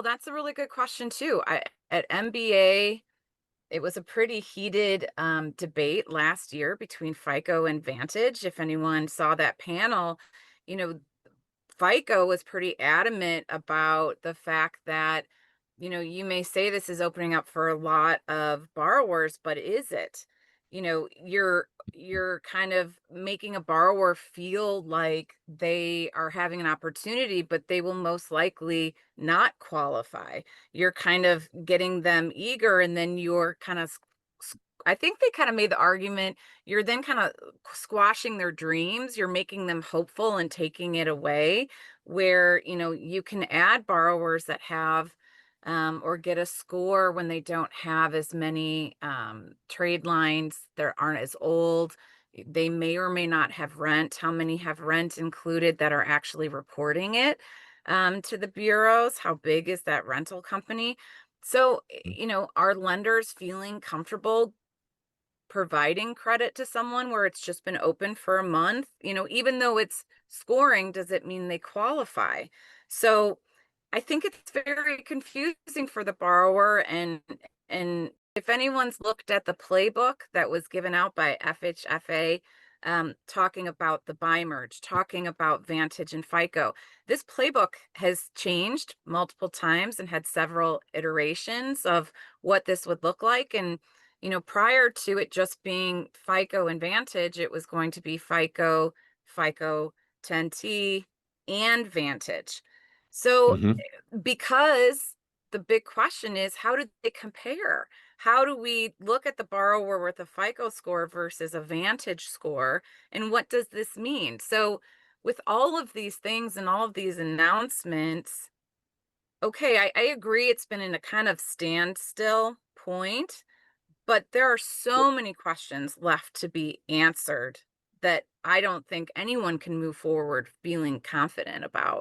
Well, that's a really good question too. At MBA, it was a pretty heated debate last year between FICO and Vantage. If anyone saw that panel, you know, FICO was pretty adamant about the fact that, you may say this is opening up for a lot of borrowers, but is it? You're kind of making a borrower feel like they are having an opportunity, but they will most likely not qualify. You're kind of getting them eager, and then you're kind of I think they kind of made the argument you're then kind of squashing their dreams. You're making them hopeful and taking it away, where, you can add borrowers that have or get a score when they don't have as many trade lines, they aren't as old. They may or may not have rent. How many have rent included that are actually reporting it to the bureaus? How big is that rental company? So, are lenders feeling comfortable providing credit to someone where it's just been open for a month? Even though it's scoring, does it mean they qualify? So I think it's very confusing for the borrower, and if anyone's looked at the playbook that was given out by FHFA, talking about the buy merge, talking about Vantage and FICO, this playbook has changed multiple times and had several iterations of what this would look like. And prior to it just being FICO and Vantage, it was going to be FICO 10T, and Vantage. So, Hmm. because the big question is, how do they compare? How do we look at the borrower with a FICO score versus a Vantage score? And what does this mean? So, with all of these things and all of these announcements, okay, I agree it's been in a kind of standstill point, but there are so many questions left to be answered that I don't think anyone can move forward feeling confident about.